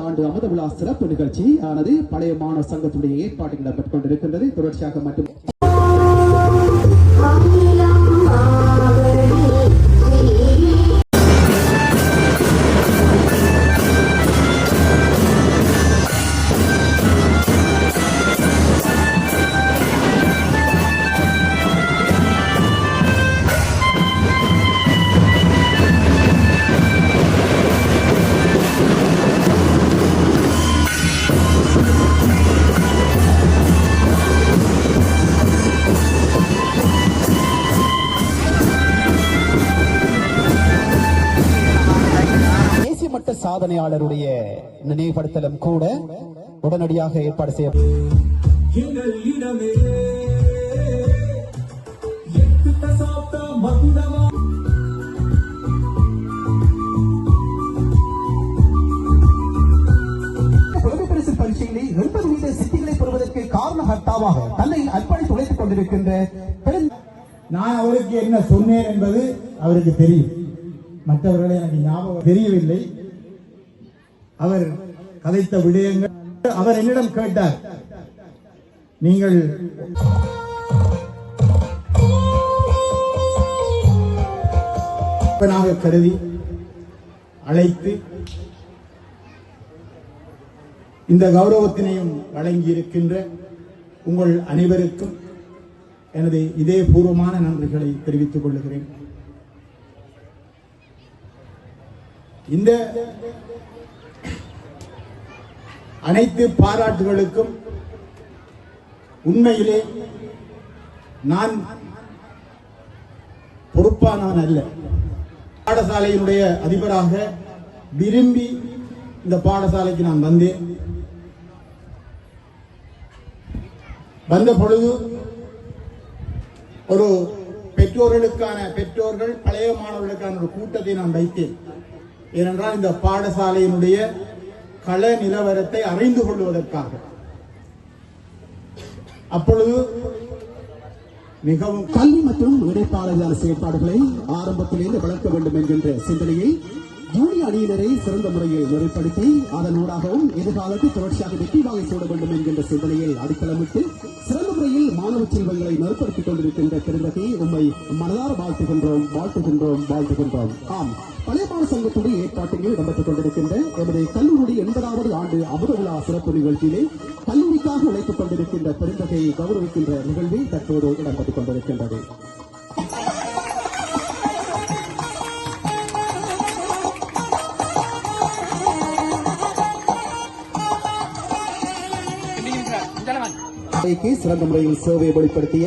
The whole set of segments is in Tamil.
ஆண்டு அமுத விழா சிறப்பு நிகழ்ச்சி ஆனது பழைய மாணவர் சங்கத்துடைய ஏற்பாட்டில் நடைபெற்றுக் கொண்டிருக்கின்றது. தொடர்ச்சியாக மட்டும் சாதனையாளருடைய நினைவுபடுத்தலும் கூட உடனடியாக ஏற்பாடு செய்ய பரிசு பரீட்சையிலே 80% சித்திகளை பெறுவதற்கு காரணகர்த்தாவாக தன்னை அர்ப்பணித்து உழைத்துக் கொண்டிருக்கின்ற நான் அவருக்கு என்ன சொன்னேன் என்பது அவருக்கு தெரியும். மற்றவர்களை எனக்கு ஞாபகம் தெரியவில்லை. அவர் கதைத்த விடயங்கள் அவர் என்னிடம் கேட்டார். நீங்கள் கருதி அழைத்து இந்த கௌரவத்தினையும் வழங்கியிருக்கின்ற உங்கள் அனைவருக்கும் எனது இதயபூர்வமான நன்றிகளை தெரிவித்துக் கொள்கிறேன். இந்த அனைத்து பாராட்டுகளுக்கும் உண்மையிலே நான் பொறுப்பானவன் அல்ல. பாடசாலையினுடைய அதிபராக விரும்பி இந்த பாடசாலைக்கு நான் வந்தேன். வந்த பொழுது ஒரு பெற்றோர்கள் பழைய மாணவர்களுக்கான ஒரு கூட்டத்தை நான் வைத்தேன். ஏனென்றால் இந்த பாடசாலையினுடைய கள நிலவரத்தை அறிந்து கொள்வதற்காக. அப்பொழுது மிகவும் கல்வி மற்றும் இடைப்பாளர்களான செயற்பாடுகளை ஆரம்பத்திலிருந்து வளர்க்க வேண்டும் என்கின்ற சிந்தனையை ஜூனியர் அணியினரை சிறந்த முறையில் முறைப்படுத்தி அதனூடாகவும் எதிர்காலத்தில் தொடர்ச்சியாக வெற்றி வாகை சூட வேண்டும் என்கின்ற சிந்தனையை அடித்தளமிட்டு சிறந்த முறையில் மாணவ செல்வங்களை நெருப்படுத்திக் கொண்டிருக்கின்ற பெருந்தகை உண்மை மனதார வாழ்த்துகின்றோம். ஆம், பழைய மாணவர் சங்கத்துடைய ஏற்பாட்டில் இடம்பெற்றுக் கொண்டிருக்கின்ற எமது கல்லூரியுடைய 80வது ஆண்டு அமுத விழா சிறப்பு நிகழ்ச்சியிலே கல்லூரிக்காக உழைத்துக் கொண்டிருக்கின்ற பெருந்தகையை கௌரவிக்கின்ற நிகழ்வில் தற்போது இடம்பெற்றுக் கொண்டிருக்கின்றது. சிறந்த முறையில் சேவையை வெளிப்படுத்திய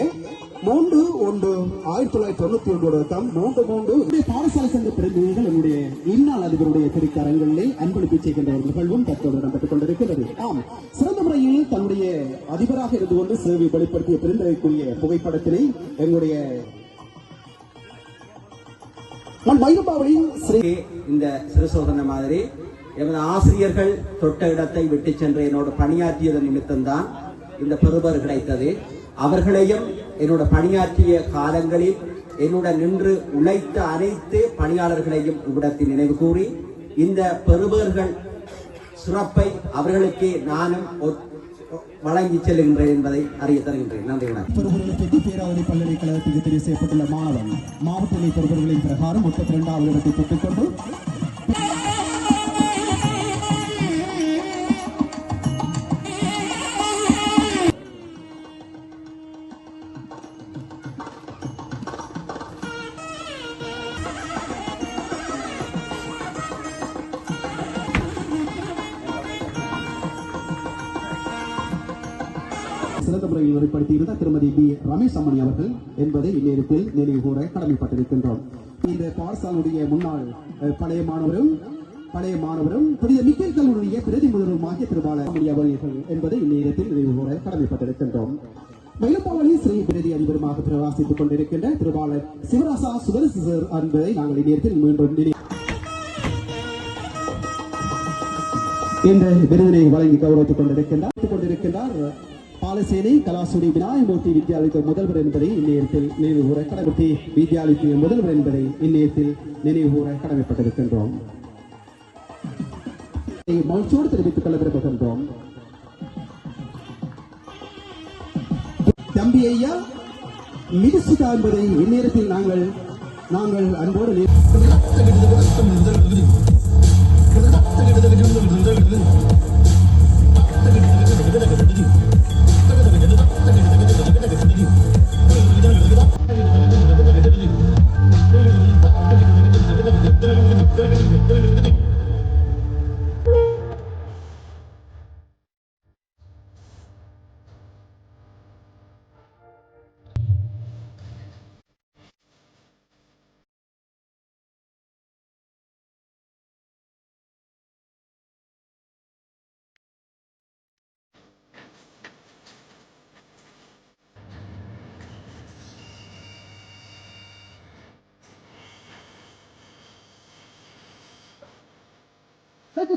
3/1/1991 பாடசாலை சங்க பிரதிநிதிகள் என்னுடைய இந்நாள் அதிபருடைய திருக்கரங்களிலே அன்பளிப்பு செய்கின்ற ஒரு நிகழ்வும் தற்போது இடம்பெற்றுக் கொண்டிருக்கிறது. ஆம், சிறந்த முறையில் தன்னுடைய அதிபராக இருந்து கொண்டு சேவை வெளிப்படுத்திய பெருந்தகைக்குரிய புகைப்படத்தினை எங்களுடைய இந்த சிறு சோதனை மாதிரி எமது ஆசிரியர்கள் தொட்ட இடத்தை விட்டு சென்று என்னோட பணியாற்றியதன் நிமித்தம்தான் இந்த பெறுபேறு கிடைத்தது. அவர்களையும் என்னோட பணியாற்றிய காலங்களில் என்னுடன் நின்று உழைத்த அனைத்து பணியாளர்களையும் இவ்விடத்தில் நினைவு கூறி இந்த பெறுபேறுகள் சிறப்பை அவர்களுக்கு நானும் வழங்கி செல்கின்றேன் என்பதை அறிய தருகின்றேன். நன்றி. பேராவூரணி பல்கலைக்கழகத்துக்கு தெரிவு செய்யப்பட்டுள்ள மாணவன் மாவட்ட பெறுபேறுகளின் பிரகாரம் 32வது இடத்தை பெற்றுக்கொண்டு சிறந்த முறையில் வெளிப்படுத்தியிருந்த திருமதி பி ரமேஷ் அம்மணி அவர்கள் என்பதை இந்நேரத்தில் நினைவு கூற கடமைப்பட்டிருக்கின்றோம். இந்த பாடசாலையுடைய முன்னாள் பழைய மாணவரும் புனித மிக்கேல் கல்லூரியுடைய பிரதி முதல்வருமாகிய திருபாலமணி அவர்கள் என்பதை இந்நேரத்தில் நினைவு கூற கடமைப்பட்டிருக்கின்றோம். மயிலப்பாவளி ஸ்ரீ பிரதி அதிபருமாக பிரவாசித்துக் கொண்டிருக்கின்ற திருபாலர் சிவராசா சுதர்சர் என்பதை நாங்கள் இந்நேரத்தில் மீண்டும் இந்த விருதினை வழங்கி கௌரவித்துக் கொண்டிருக்கின்றார். பாலசேனை கலாசுரி விநாயகமூர்த்தி வித்யாலயத்தின் முதல்வர் என்பதை இந்நேரத்தில் நினைவு கூற கடமைப்பட்டு வித்யாலயத்தின் முதல்வர் என்பதை இந்நேரத்தில் நினைவு கூற கடமைப்பட்டிருக்கின்றோம். மகிழ்ச்சியோடு தெரிவித்துக் கொள்ள விரும்புகின்றோம். தம்பி ஐயா மிதிசிதா என்பதை இந்நேரத்தில் நாங்கள் அன்போடு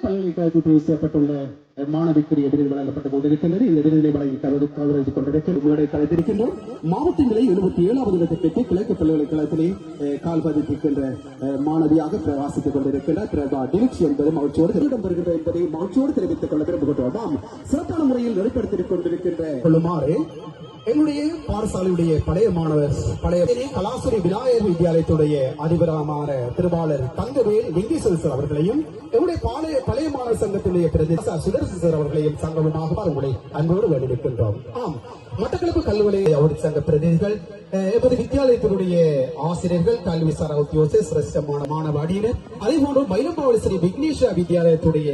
பல்கலைக்கழகத்தில் சேர்க்கப்பட்டுள்ள மாணவிக்குரிய விருது வழங்கப்பட்டுக் கொண்டிருக்கின்றது. இந்த விருதினை வழங்கி கவனித்துக் கொண்டிருக்கின்றோம். மாவட்டங்களை 77வது இடத்தை பெற்று கிழக்கு பல்கலைக்கழகத்திலே கால் பதித்திருக்கின்ற மாணவியாக பிரவாசித்துக் கொண்டிருக்கின்ற பிரபா டிலிக்ஸ் என்பது மகிழ்ச்சியோடு இடம்பெறுகின்ற என்பதை மகிழ்ச்சியோடு தெரிவித்துக் கொள்ள விரும்புகின்றோம். சிறப்பான முறையில் நடைபெறுத்திக் கொண்டிருக்கின்ற கொள்ளுமாறு என்னுடைய பாடசாலையுடைய பழைய மாணவர் கலாசுரி விநாயகர் வித்தியாலயத்துடைய அதிபரமான திருவாளர் தங்கவேல் லிங்கேஸ்வரர் அவர்களையும் என்னுடைய பழைய மாணவர் சங்கத்துடைய பிரதிநிதி சுதர்சன் அவர்களையும் சங்கமமாக உங்களை அன்போடு வேண்டியிருக்கின்றோம். ஆம், மட்டக்களப்பு கல்லூரி சங்க பிரதிநிதிகள், எமது வித்தியாலயத்தினுடைய ஆசிரியர்கள், கல்விசாரா உத்தியோகஸ்தர், சிரேஷ்டமான மாணவ அணியினர், அதே போன்று மயிலம்பாவளி ஸ்ரீ விக்னேஸ்வர வித்தியாலயத்துடைய